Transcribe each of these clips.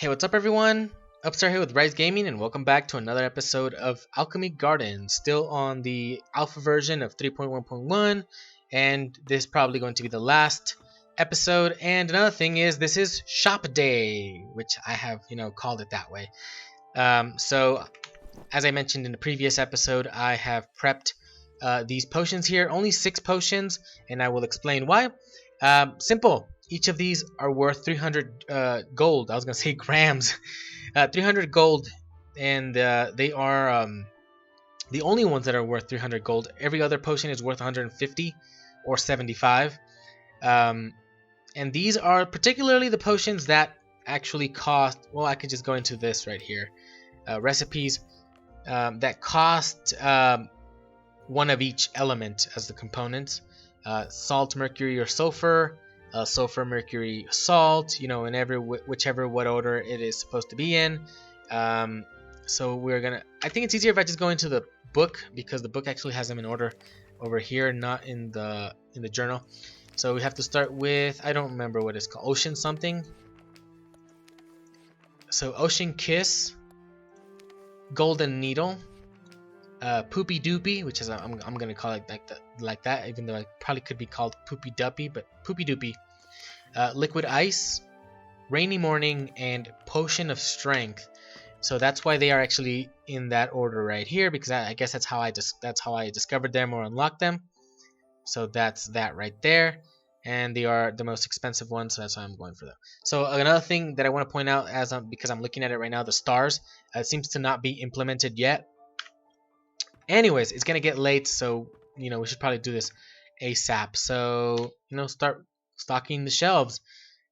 Hey, what's up everyone? Upstart here with RyXe Gaming and welcome back to another episode of Alchemy Garden. Still on the alpha version of 3.1.1 and this is probably going to be the last episode. And another thing is this is shop day, which I have, called it that way. So as I mentioned in the previous episode, I have prepped these potions here, only 6 potions, and I will explain why. Simple. Each of these are worth 300 gold. I was gonna say grams. 300 gold, and they are the only ones that are worth 300 gold. Every other potion is worth 150 or 75. And these are particularly the potions that actually cost. Well, I could just go into this right here. Recipes that cost one of each element as the components. Salt, mercury, or sulfur. Sulfur, mercury, salt, in whichever what order it is supposed to be in. So we're gonna, I think it's easier if I just go into the book, because the book actually has them in order over here, not in the journal. So we have to start with, I don't remember what it's called, ocean something. So ocean kiss, golden needle, poopy doopy, which is I'm gonna call it like that, even though it probably could be called poopy duppy, but poopy doopy. Liquid ice, rainy morning, and potion of strength. So that's why they are actually in that order right here, because I guess that's how I discovered them or unlocked them. So that's that right there, and they are the most expensive ones, so that's why I'm going for them. So another thing that I want to point out, because I'm looking at it right now, the stars, it seems to not be implemented yet. Anyways, it's gonna get late, so we should probably do this ASAP. So start stocking the shelves.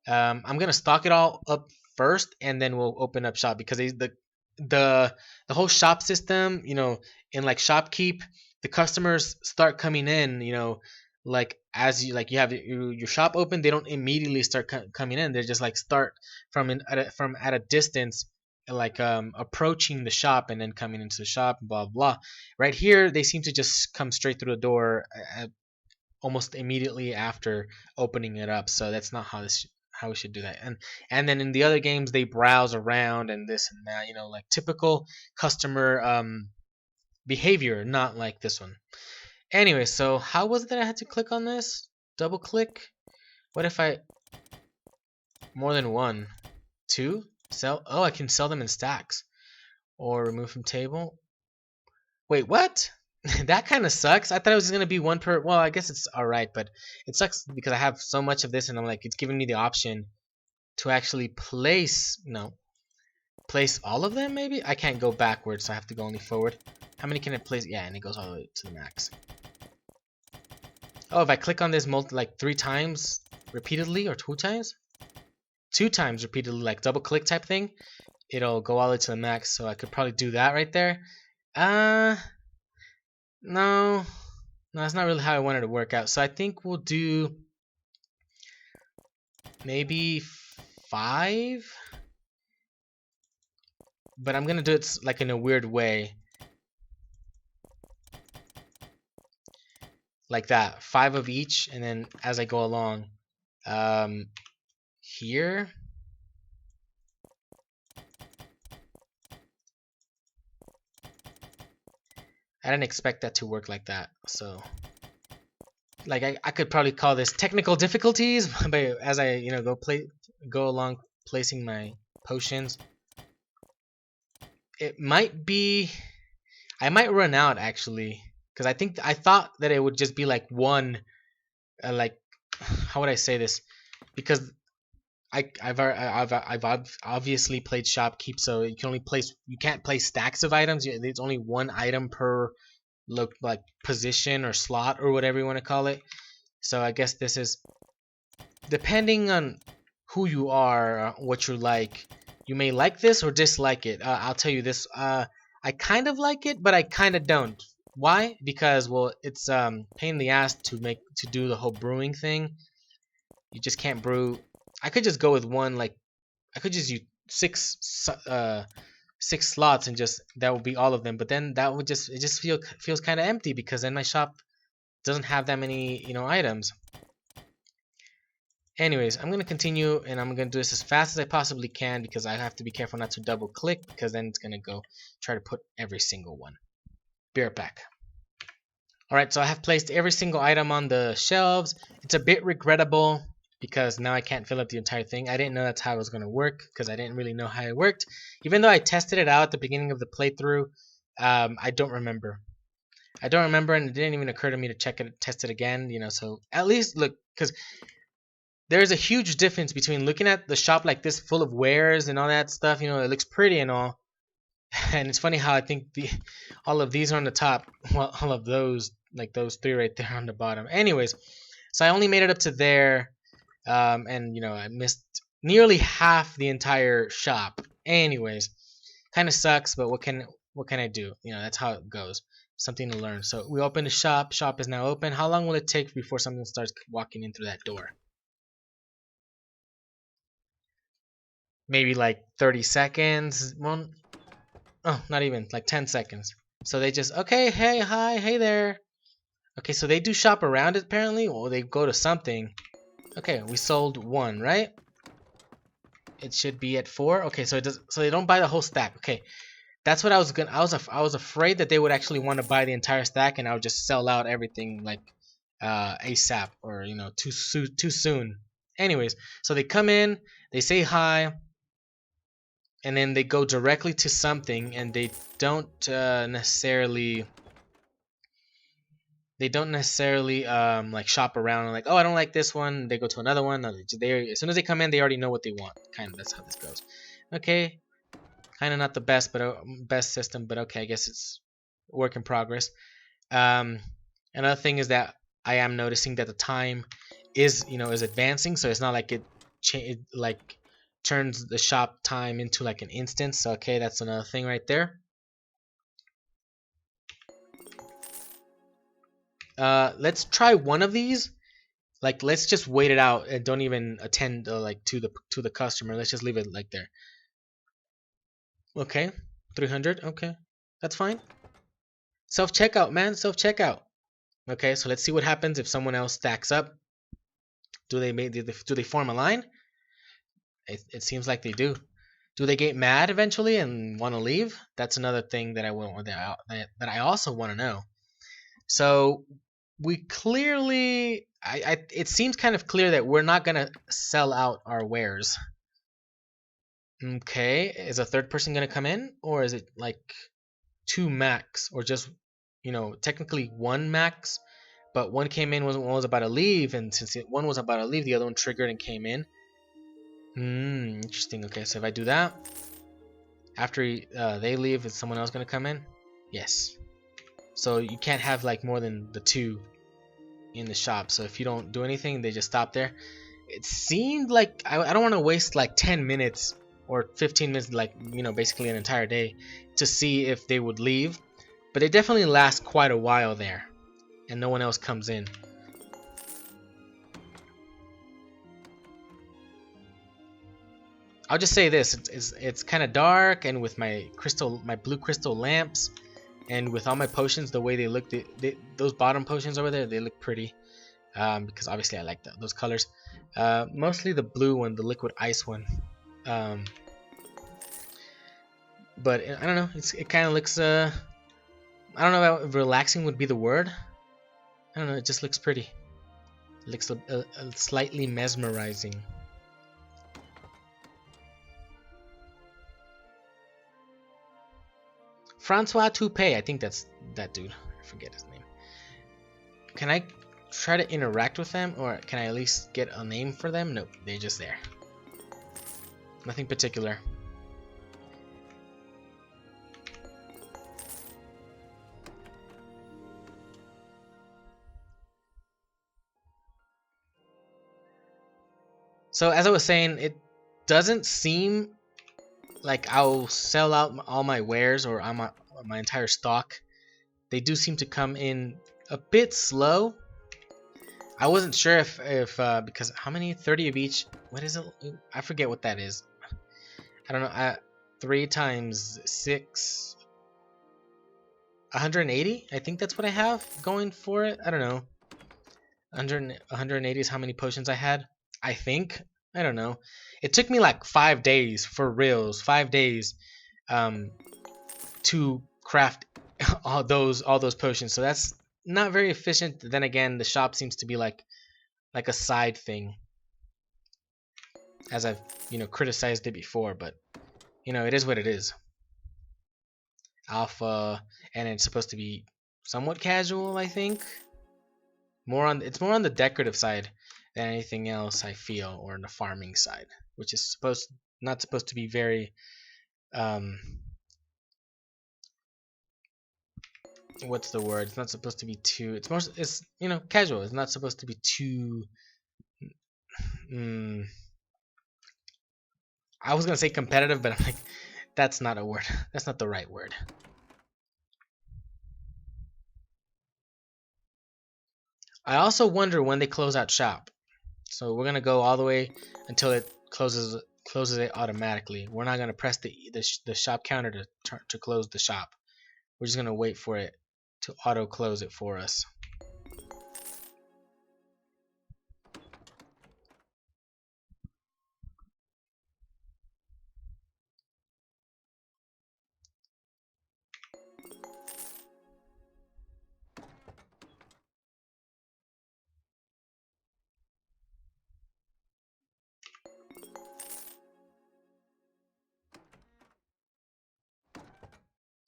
I'm gonna stock it all up first, and then we'll open up shop, because the whole shop system, in like Shopkeep, the customers start coming in, like as you have your shop open, they don't immediately start coming in. They just like start from at a distance, like approaching the shop and then coming into the shop, blah blah. Right here they seem to just come straight through the door almost immediately after opening it up. So that's not how we should do that. And then in the other games they browse around and this and that, like typical customer behavior, not like this one. Anyway, so how was it that I had to click on this? Double click? What if I more than one? Two? Sell? Oh, I can sell them in stacks. Or remove from table. Wait, what? That kind of sucks. I thought it was going to be one per. Well, I guess it's alright, but it sucks because I have so much of this and I'm like, it's giving me the option to actually place. No. Place all of them, maybe? I can't go backwards, so I have to go only forward. How many can I place? Yeah, and it goes all the way to the max. Oh, if I click on this like 3 times repeatedly, or 2 times? 2 times repeatedly, like double click type thing, it'll go all the way to the max. So I could probably do that right there. No, that's not really how I wanted to work out. So I think we'll do maybe 5, but I'm gonna do it like in a weird way, like that. 5 of each, and then as I go along, here. I didn't expect that to work like that, so like I could probably call this technical difficulties, but as I go along placing my potions, it might be, I might run out actually, because I thought that it would just be like one, like how would I say this, because I've obviously played Shopkeep, so you can't place stacks of items. There's only one item per like position or slot or whatever you want to call it. So I guess this is depending on who you are, what you like. You may like this or dislike it. I'll tell you this. I kind of like it, but I kind of don't. Why? Because well, it's pain in the ass to do the whole brewing thing. You just can't brew. I could just go with one, like I could just use 6 slots and just that would be all of them. But then that would just feels kind of empty, because then my shop doesn't have that many items. Anyways, I'm gonna continue, and I'm gonna do this as fast as I possibly can because I have to be careful not to double click, because then it's gonna go try to put every single one. Be right back. Alright, so I have placed every single item on the shelves. It's a bit regrettable because now I can't fill up the entire thing. I didn't know that's how it was going to work because I didn't really know how it worked. Even though I tested it out at the beginning of the playthrough, I don't remember. I don't remember, and it didn't even occur to me to check it, test it again, you know, so at least look, because there's a huge difference between looking at the shop like this full of wares and all that stuff, you know, it looks pretty and all. And it's funny how I think all of these are on the top, well, all of those, like those three right there, on the bottom. Anyways, so I only made it up to there, and you know I missed nearly half the entire shop. Anyways, kind of sucks, but what can I do? You know, that's how it goes. Something to learn. So we open the shop. Shop is now open. How long will it take before something starts walking in through that door? Maybe like 30 seconds. Well, oh, not even, like 10 seconds. So they just, okay, hey, hi, hey there. Okay, so they do shop around it apparently, or they go to something. Okay, we sold one, right? It should be at 4. Okay, so it does. So they don't buy the whole stack. Okay, that's what I was gonna. I was afraid that they would actually want to buy the entire stack, and I would just sell out everything like ASAP, or you know, too soon. Anyways, so they come in, they say hi, and then they go directly to something, and they don't necessarily like shop around and like, oh, I don't like this one. They go to another one. They as soon as they come in, they already know what they want. Kind of, that's how this goes. Okay, kind of not the best, but best system, but okay, I guess it's work in progress. Um, Another thing is that I am noticing that the time is, you know, is advancing, so it's not like it like turns the shop time into like an instance. So okay, that's another thing right there. Let's try one of these. Like, let's just wait it out and don't even attend like to the customer. Let's just leave it like there. Okay, 300. Okay, that's fine. Self checkout, man. Self checkout. Okay, so let's see what happens if someone else stacks up. Do they form a line? It seems like they do. Do they get mad eventually and want to leave? That's another thing that I also want to know. So we clearly, it seems kind of clear that we're not gonna sell out our wares. Okay, is a third person gonna come in, or is it like two max, or just, you know, technically one max, but one came in, one was about to leave, and since one was about to leave, the other one triggered and came in. Interesting. Okay, so if I do that, after they leave, is someone else gonna come in? Yes. So you can't have like more than the two in the shop. So if you don't do anything, they just stop there. It seemed like I don't want to waste like 10 minutes or 15 minutes, like, you know, basically an entire day to see if they would leave. But they definitely last quite a while there, and no one else comes in. I'll just say this: it's kind of dark, and with my blue crystal lamps, and with all my potions, the way they look, those bottom potions over there, they look pretty. Because obviously I like those colors. Mostly the blue one, the liquid ice one. But I don't know. It kind of looks. I don't know about relaxing would be the word. I don't know. It just looks pretty. It looks a slightly mesmerizing. Francois Toupé, I think that's that dude. I forget his name. Can I try to interact with them, or can I at least get a name for them? Nope, they're just there. Nothing particular. So as I was saying, it doesn't seem like I'll sell out all my wares or my entire stock. They do seem to come in a bit slow. I wasn't sure if because how many? 30 of each. What is it? I forget what that is. I don't know. 3 times 6. 180? I think that's what I have going for it. I don't know. 180 is how many potions I had. I think. I don't know. It took me like 5 days for reals, 5 days, um, to craft all those potions. So that's not very efficient. Then again, the shop seems to be like a side thing, as I've criticized it before. But it is what it is. Alpha, and it's supposed to be somewhat casual, I think. It's more on the decorative side than anything else, I feel, or on the farming side, which is not supposed to be very um what's the word? It's not supposed to be too. It's casual. It's not supposed to be too. Mm, I was gonna say competitive, but I'm like, that's not a word. That's not the right word. I also wonder when they close out shop. So we're gonna go all the way until it closes it automatically. We're not gonna press the shop counter to close the shop. We're just gonna wait for it to auto close it for us.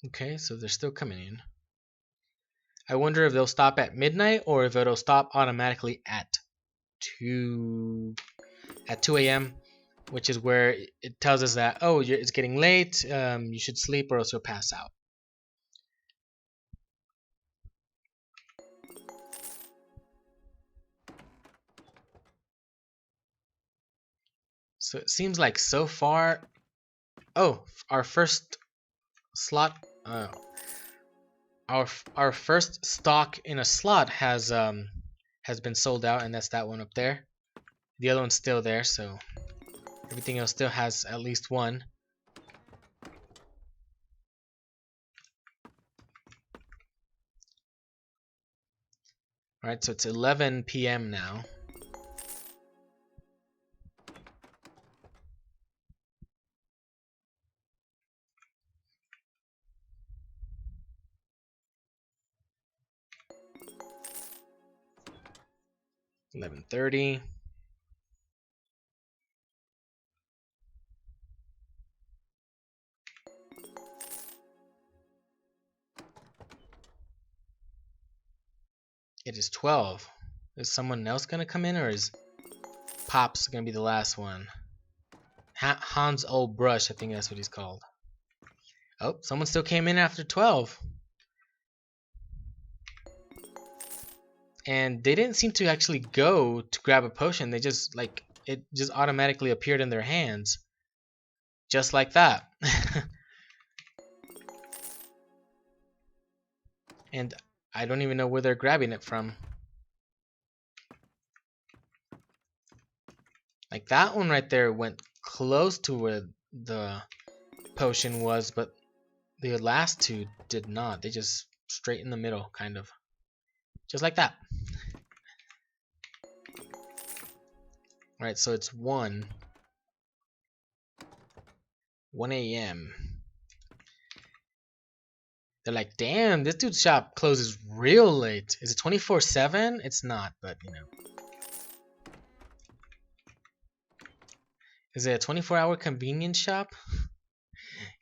Okay, so they're still coming in. I wonder if they'll stop at midnight or if it'll stop automatically at 2 a.m., which is where it tells us that it's getting late. You should sleep or else you'll pass out. So it seems like so far. Oh, our first slot. Our first stock in a slot has been sold out, and that's that one up there. The other one's still there, so everything else still has at least one. Alright, so it's 11 p.m. now. $11:30. It is 12. Is someone else gonna come in, or is Pops gonna be the last one? Hans Old Brush, I think that's what he's called. Oh, someone still came in after 12. And they didn't seem to actually go to grab a potion. They just, it just automatically appeared in their hands. Just like that. And I don't even know where they're grabbing it from. Like that one right there went close to where the potion was, but the last two did not. They just straight in the middle, kind of. Just like that. Alright, so it's 1 a.m. They're like, damn, this dude's shop closes real late. Is it 24/7? It's not, but Is it a 24-hour convenience shop?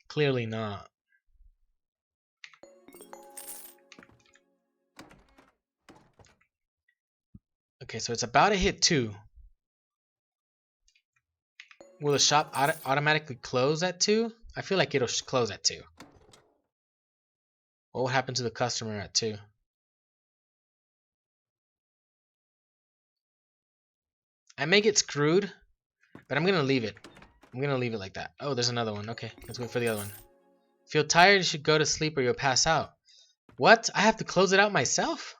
Clearly not. Okay, so it's about to hit 2. Will the shop automatically close at 2? I feel like it'll close at 2. What will happen to the customer at 2? I may get screwed, but I'm gonna leave it. I'm gonna leave it like that. Oh, there's another one. Okay, let's wait for the other one. Feel tired, you should go to sleep or you'll pass out. What? I have to close it out myself?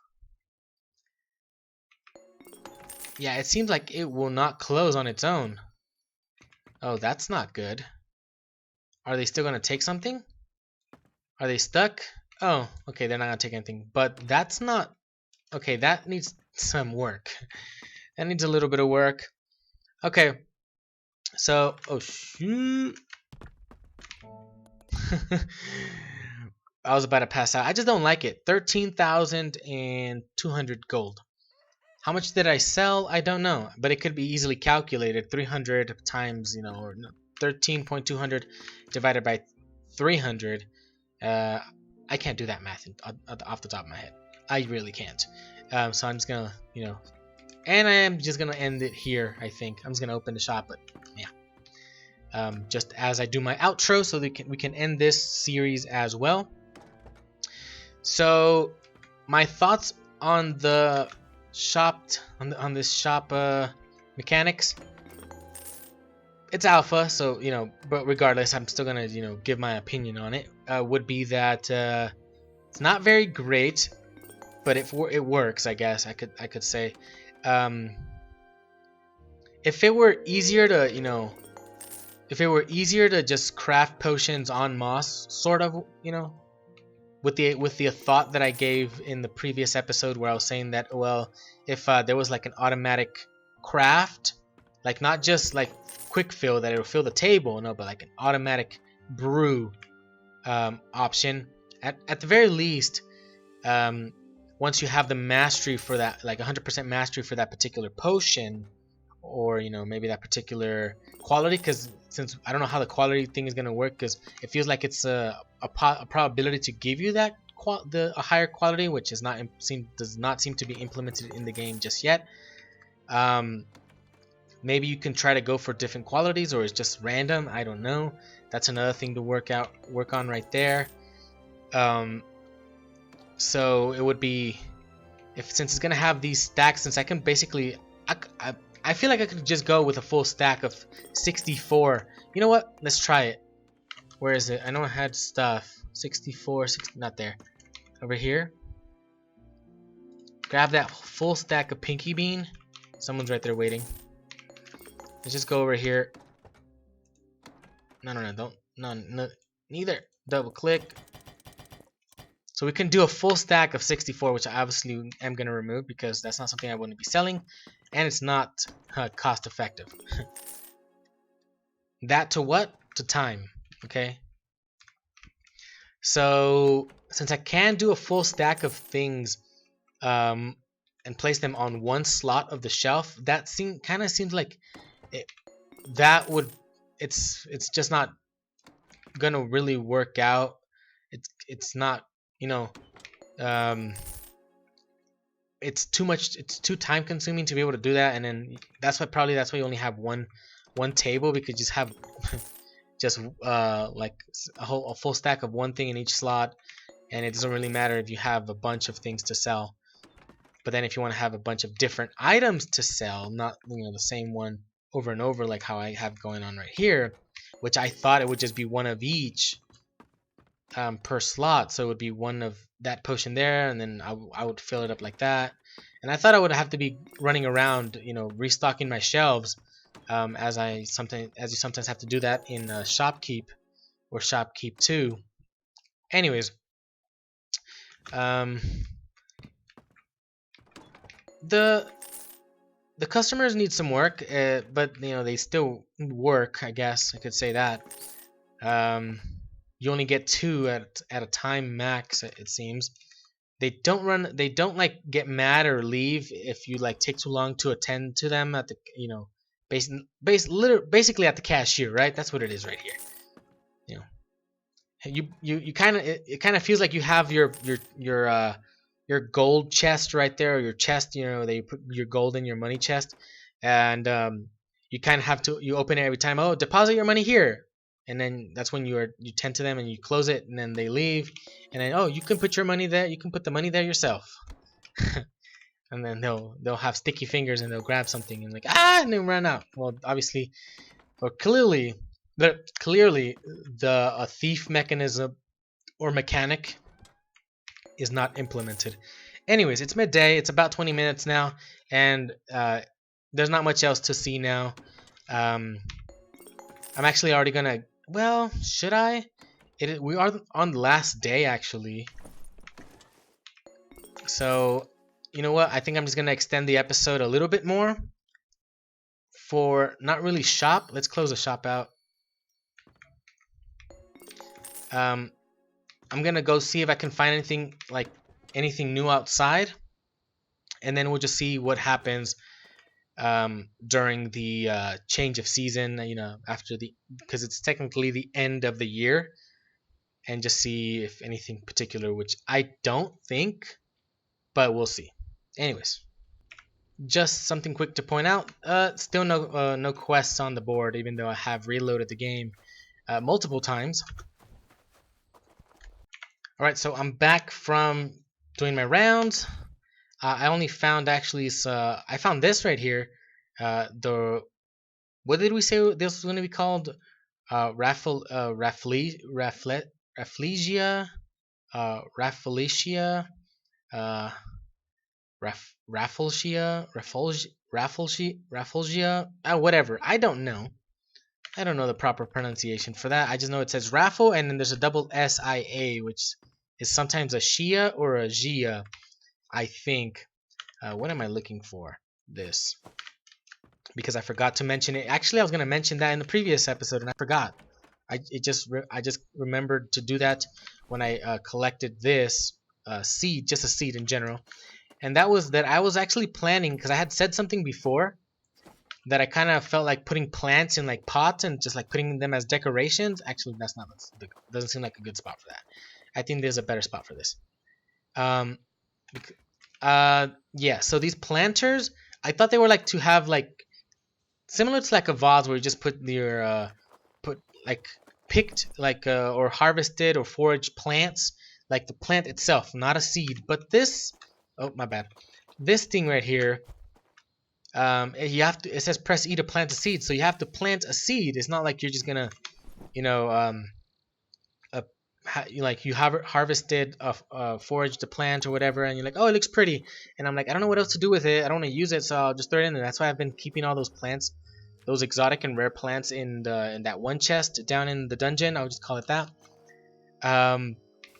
Yeah, it seems like it will not close on its own. Oh, that's not good. Are they still gonna take something? Are they stuck? Oh, okay, they're not gonna take anything. But that's not... Okay, that needs some work. That needs a little bit of work. Okay, so oh shoot. I was about to pass out. I just don't like it. 13,200 gold. How much did I sell? I don't know, but it could be easily calculated. 300 times, or 13.200 divided by 300. I can't do that math off the top of my head. I really can't. So I'm just gonna, and I am just gonna end it here. I think I'm just gonna open the shop, but yeah. Just as I do my outro, so we can end this series as well. So my thoughts on the shop on this shop mechanics. It's alpha, so but regardless, I'm still gonna give my opinion on it. Would be that it's not very great, but it works. I guess I could say. If it were easier to if it were easier to just craft potions en masse, sort of, with the thought that I gave in the previous episode where I was saying that, well, if there was like an automatic craft, like not just like quick fill that it'll fill the table, no, but like an automatic brew option. At the very least, once you have the mastery for that, like 100% mastery for that particular potion, or maybe that particular quality, because since I don't know how the quality thing is going to work, because it feels like it's a probability to give you that a higher quality, which does not seem to be implemented in the game just yet. Maybe you can try to go for different qualities, or it's just random. I don't know. That's another thing to work on right there. So it would be, since it's gonna have these stacks, since I can basically I feel like I could just go with a full stack of 64. You know what? Let's try it. Where is it? I know I had stuff. 64, not there. Over here. Grab that full stack of Pinky Bean. Someone's right there waiting. Let's just go over here. No, don't. No, neither. Double click. So we can do a full stack of 64, which I obviously am going to remove because that's not something I want to be selling. And it's not cost effective. That to what? To time. Okay. So since I can do a full stack of things and place them on one slot of the shelf, that kind of seems like it's just not gonna really work out. It's not, it's too much. It's too time consuming to be able to do that, and then that's why you only have one table, because you just have just like a full stack of one thing in each slot, and it doesn't really matter if you have a bunch of things to sell. But then if you want to have a bunch of different items to sell, not the same one over and over like how I have going on right here, which I thought it would just be one of each per slot, so it would be one of that potion there, and then I would fill it up like that. And I thought I would have to be running around, restocking my shelves, as you sometimes have to do that in Shopkeep or Shopkeep 2. Anyways, the customers need some work, but they still work. I guess I could say that. You only get 2 at a time max, it seems. They don't like get mad or leave if you like take too long to attend to them at the basically at the cashier, right? That's what it is right here. You kind of, it kind of feels like you have your gold chest right there, or your chest, they put your gold in your money chest, and you kind of have to, you open it every time. Oh, deposit your money here, and then that's when you tend to them and you close it, and then they leave, and then, oh, you can put your money there, you can put the money there yourself. And then they'll have sticky fingers and they'll grab something and and then run out. Well, obviously, or clearly the thief mechanism or mechanic is not implemented. Anyways, it's midday. It's about 20 minutes now, and there's not much else to see now. I'm actually already gonna. Well, should I? We are on the last day actually. So, you know what? I think I'm just gonna extend the episode a little bit more for not really shop, let's close the shop out. I'm gonna go see if I can find anything like anything new outside, and then we'll just see what happens during the change of season. You know, after the because it's technically the end of the year, and just see if anything particular, which I don't think, but we'll see. Anyways, just something quick to point out. Still no quests on the board, even though I have reloaded the game multiple times. All right, so I'm back from doing my rounds. I only found actually I found this right here. The what did we say this was going to be called? Rafflesia, Rafflesia, uh, Rafflesia, whatever. I don't know. I don't know the proper pronunciation for that. I just know it says raffle, and then there's a double S-I-A, which is sometimes a Shia or a Gia, I think. What am I looking for? This. Because I forgot to mention it. Actually, I was going to mention that in the previous episode, and I forgot. I just remembered to do that when I collected this seed, just a seed in general. And that was that I was actually planning, because I had said something before, that I kind of felt like putting plants in like pots and just like putting them as decorations. Actually, that's not doesn't seem like a good spot for that. I think there's a better spot for this. Yeah. So these planters, I thought they were like to have like similar to like a vase where you just put your put like picked like or harvested or foraged plants, like the plant itself, not a seed. But this, oh my bad, this thing right here. You have to. It says press E to plant a seed, so you have to plant a seed. It's not like you're just gonna, you know, like you have harvested foraged a plant or whatever, and you're like, oh, it looks pretty, and I'm like, I don't know what else to do with it. I don't want to use it, so I'll just throw it in there. That's why I've been keeping all those plants, those exotic and rare plants, in that one chest down in the dungeon. I'll just call it that.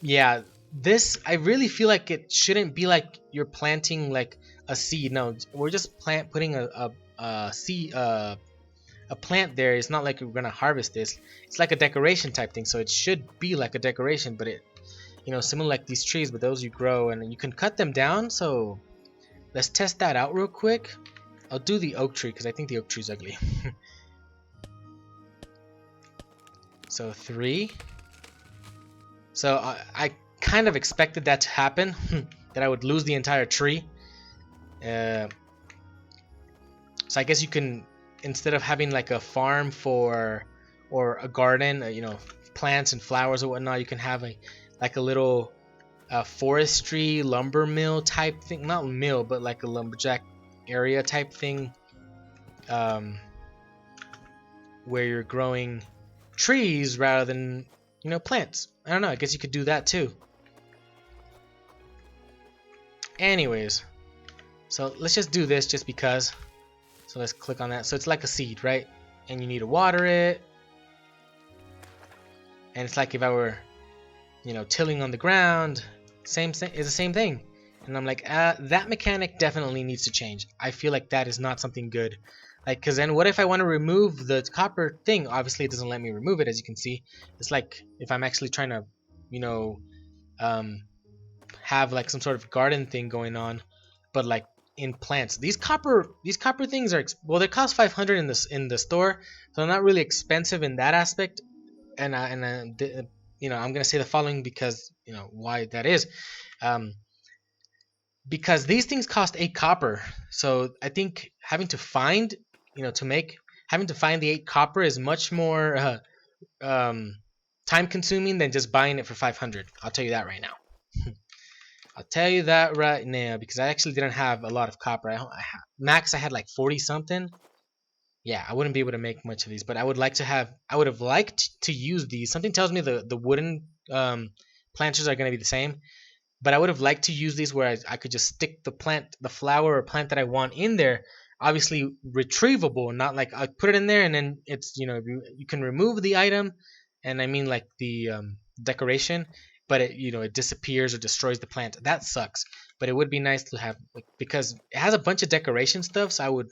Yeah, this I really feel like it shouldn't be like you're planting like a seed. No, we're just putting a seed a plant there. It's not like we're gonna harvest this. It's like a decoration type thing, so it should be like a decoration, but it, you know, similar like these trees, but those you grow and you can cut them down. So let's test that out real quick. I'll do the oak tree because I think the oak tree's ugly. So 3. So I kind of expected that to happen, that I would lose the entire tree. So I guess you can, instead of having like a farm for, or a garden, you know, plants and flowers or whatnot, you can have like a little forestry lumber mill type thing. Not mill, but like a lumberjack area type thing, where you're growing trees rather than, you know, plants. I don't know, I guess you could do that too. Anyways, so let's just do this just because. So let's click on that. So it's like a seed, right? And you need to water it. And it's like if I were, you know, tilling on the ground. Same thing, it's the same thing. And I'm like, that mechanic definitely needs to change. I feel like that is not something good. Like, because then what if I want to remove the copper thing? Obviously, it doesn't let me remove it, as you can see. It's like if I'm actually trying to, you know, have like some sort of garden thing going on, but like in plants. These copper things are, well, they cost 500 in the store, so they're not really expensive in that aspect. And you know, I'm gonna say the following because, you know, why that is. Because these things cost 8 copper, so I think having to find, you know, having to find the 8 copper is much more time consuming than just buying it for 500. I'll tell you that right now. I'll tell you that right now, because I actually didn't have a lot of copper. Max I had like 40 something. Yeah, I wouldn't be able to make much of these, but I would have liked to use these. Something tells me the wooden planters are going to be the same, but I would have liked to use these where I could just stick the flower or plant that I want in there. Obviously retrievable, not like I put it in there and then it's, you know, you can remove the item, and I mean like the decoration, but it, you know, it disappears or destroys the plant. That sucks. But it would be nice to have, like, because it has a bunch of decoration stuff, so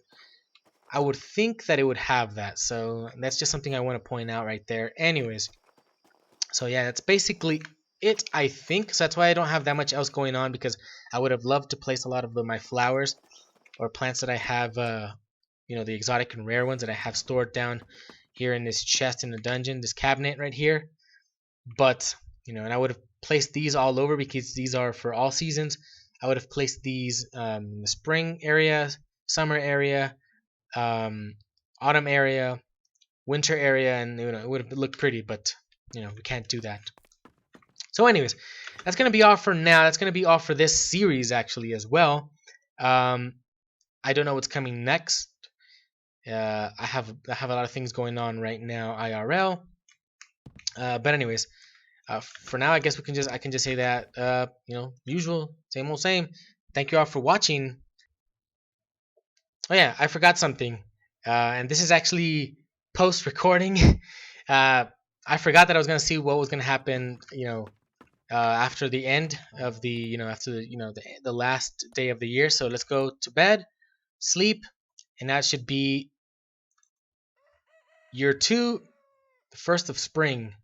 I would think that it would have that. So that's just something I want to point out right there. Anyways, so yeah, that's basically it, I think. So that's why I don't have that much else going on, because I would have loved to place a lot of my flowers or plants that I have, you know, the exotic and rare ones that I have stored down here in this chest in the dungeon, this cabinet right here. But, you know, and I would have placed these all over because these are for all seasons. I would have placed these in the spring area, summer area, um, autumn area, winter area, and you know, it would have looked pretty, but you know, we can't do that. So anyways, that's gonna be all for now. That's gonna be all for this series actually as well. I don't know what's coming next. I have a lot of things going on right now IRL. But anyways, for now, I guess I can just say that you know, usual, same old same. Thank you all for watching. Oh yeah, I forgot something, and this is actually post recording. I forgot that I was gonna see what was gonna happen, you know, after the end of the, you know, after the, you know, the last day of the year. So let's go to bed, sleep, and that should be year 2, the first of spring.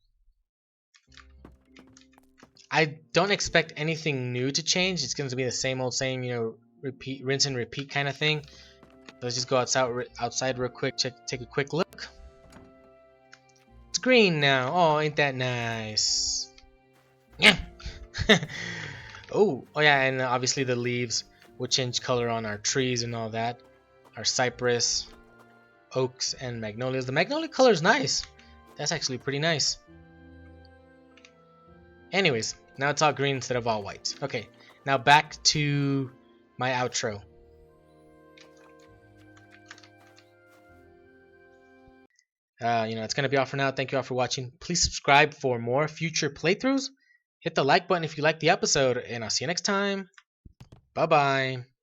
I don't expect anything new to change. It's going to be the same old same, you know, repeat, rinse and repeat kind of thing. Let's just go outside real quick, take a quick look. It's green now. Oh, ain't that nice? Yeah. Oh yeah, and obviously the leaves will change color on our trees and all that. Our cypress, oaks, and magnolias. The magnolia color is nice. That's actually pretty nice. Anyways, now it's all green instead of all white. Okay, now back to my outro. You know, it's going to be all for now. Thank you all for watching. Please subscribe for more future playthroughs. Hit the like button if you liked the episode, and I'll see you next time. Bye-bye.